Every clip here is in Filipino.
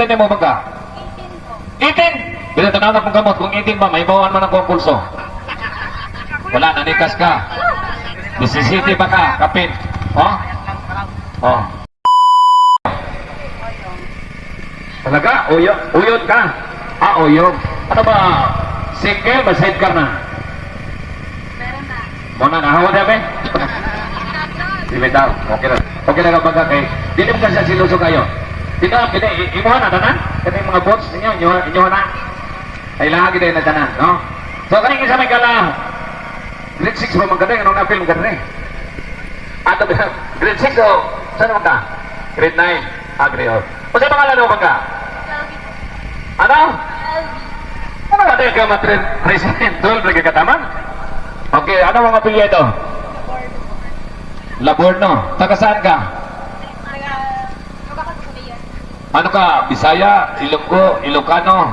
edad niya mo magka? 18! Bila tananak mong gamot, kung 18 ba, may bawan man ang kumpulso. Wala, nanikas ka. 17 ba ka, kapit. Oh? Oh. Talaga? Uyod ka? Uyod. Ano ba? Single ba? Sidecar na? Meron na. Muna, nahawa na ba? Sige daw. Okay na. Okay na kapag kay. Dili mo kasi siluso kayo. Dito, imuha na tanan. Kasi yung mga boats ninyo, inyo na. Ay lagi din na tanan, no? So, kaning isa may kala. Grade 6 ba magkada? Anong na-film ka rin? Ato ba? Grade 6 o? Saan naman ka? Grade 9. Grade 8. O sa'yo pangalan mo ka? Ano? Ano ba tayo ka president? 12 lagi kataman? Okay, ano mga pilya ito? Laborno. Taga saan ka? Ano ka? Bisaya, Ilonggo, Ilocano?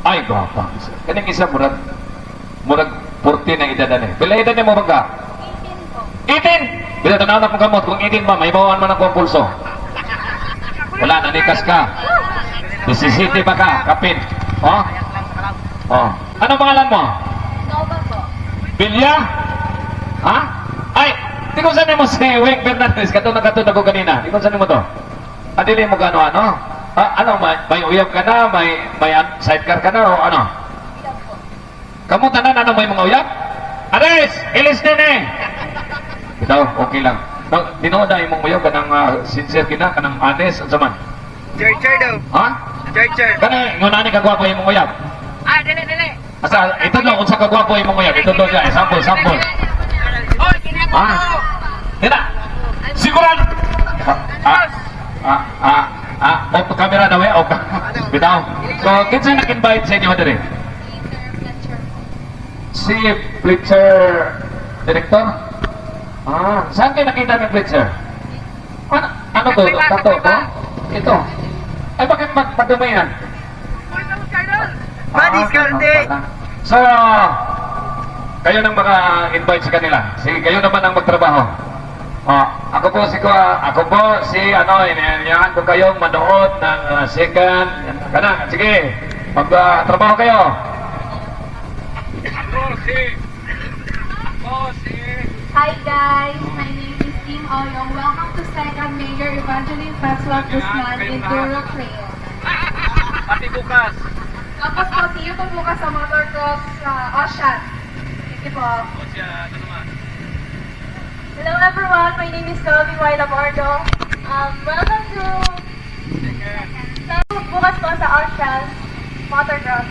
Ay, gwapa. Kaning isa murag 14 ang edad na. Pila edad niya mo ba ka? 18 po. 18! Bila tananak mong gamot, kung 18 ba, may bawan man ang kumpulso. Wala, nanikas ka. 17 ba ka? Kapit. Oh? Oh. Ano pangalan mo? Nova po. Bilya? Ha? Ay! Di ko saan mo si Wing Fernandez. Katulad ako kanina. Di ko saan mo to? Adili mo gano ano? Ano? May uyab ka na? May sidecar ka na? O ano? Bilang po. Kamu tanan ano may mga uyab? Ares! Ilis din eh! Ito, okay lang. Tinood na imong uyab kanang sincere kina, kanang honest, at saman. Churcher daw. Ha? Churcher. Kanang ngunani kagwapo imong uyab? Dili. Asa, ito lang kung sa kagwapo imong uyab. Ito doon dyan, sample. Oy, kinako. Hina! Siguran! Off camera na we, off. Bitaw. So, kinsa nag-invite sa inyo diri? Si Fletcher Director? Saan kayo nakita ng Fletcher? Ano to? Tato to? Ito. Ay, bakit madumi yan? Madiskarte. So, kayo nang maka-invite sa kanila. Sige, kayo naman ang magtrabaho. Ako po inaanyahan ko kayong manood ng second. Sige, magtrabaho kayo. Hi guys, my name is Team Oyong. Welcome to Second Mayor Evangeline Patswag Guzman in Duro Crayon. Pati bukas. Tapos po, see you po bukas sa Motocross Ocean. Sige po. Hello everyone, my name is Calvin Y. Labordo. Welcome to bukas po sa Ocean Motocross.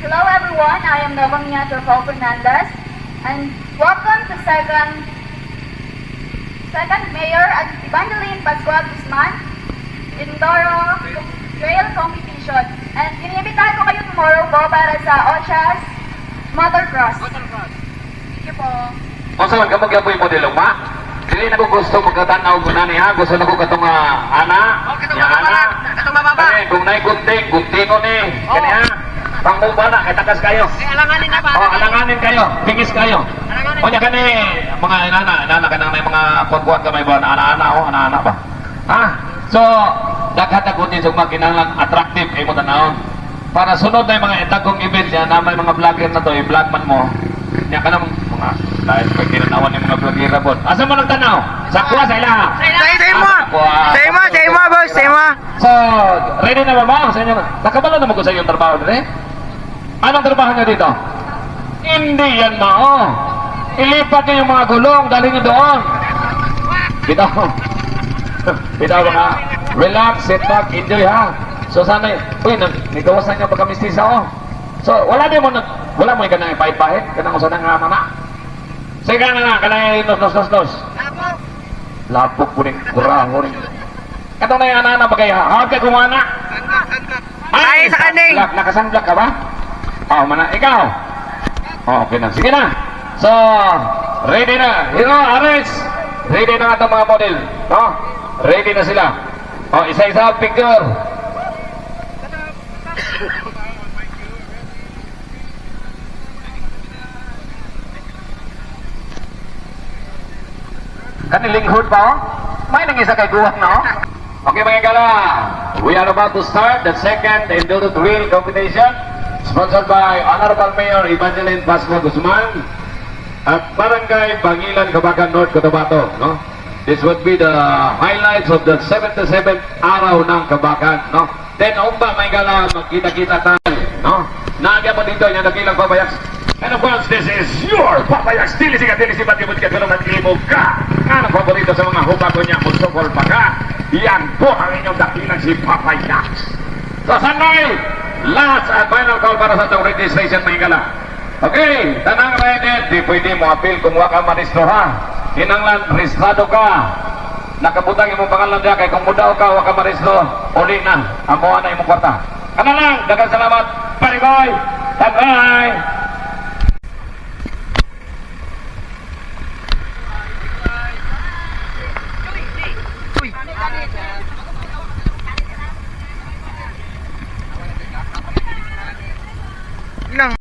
Hello everyone, I am Nova Mia Trofol Fernandez. And welcome to second Mayor at Evangeline Pascual Guzman Indoro Trail Competition. And inimbitahan ko kayo tomorrow po para sa Ochas Motocross. Thank you po. Kung saan ka mag-apoy modelo ma? Dili na ko gusto magkatanaw ko na niya. Gusto na ko katong ana. Yang ana. Kani, kung na'y gunting ko ni. Kani ha. Pangmuba na, katakas kayo. Alanganin na ba? Alanganin kayo. Bingis kayo. O niya kani, mga inana ka na may mga kuwan ka may ba, ana ba? Ha? So, daghat ako din sa mga kinahanglan attractive ay mo tanawon. Para sunod na yung mga itagong event yan, na may mga vlogger na to, i-vlog man mo. Niya ka na mga, dahil pag kinanawan yung mga vlogger na po. Asa mo nagtanaw? Sa kuha, sa ila. Say mo, boss. So, ready na ba ba? Sa inyo, nakabalo naman ko sa iyong trabaho rin eh. Anong trabaho niyo dito? Hindi yan mao. Ilipat niyo yung mga gulong, dali niyo doon. Bitaw mga relax, sit back, enjoy ha. So sana, nigawas na niyo pagkamistisa oh. So wala mo yung kanang pahit-pahit, kanang usa nang mama. Sige na, kanang nos. Lapok po rin, kuraho rin. Ito na yung anak bagay ha, hawag ka kumana. Ay, sa kaning. Nakasunblock ka ba? Mana, ikaw. Okay na, sige na. So, ready na. Ares, ready na nga itong mga model. Ready na sila. Isa-isa picture. Kanilinghod pa May nang isa kay guwak na Okay mga gala, we are about to start the second Enduro Drill competition sponsored by Honorable Mayor Evangeline Pasco Guzman at Barangay Bangilan, Cabacan North, Cotabato. No? This would be the highlights of the 77th araw ng Cabacan. No? Then umba mga gala, magkita-kita tayo. No? Nagya pa dito yung nagilang pabayaks. And of course, this is your Papayaks. Dili si Batibot ka, pero nag-imog ka. Ano pa po dito sa mga hubago niya, musukol pa ka. Yan po ang inyong dakilang si Papayaks. So, sanay, last and final call para sa itong registration, mga gala. Okay, tanang ready, di pwede mo appeal kung waka manistro ha. Hinanglan, registrado ka. Nakabutang imong pangalan diya, kay kung mudaw ka, waka manistro, uli na, amuha na imong kwarta. Ano lang, dagang salamat, parigoy, tagay.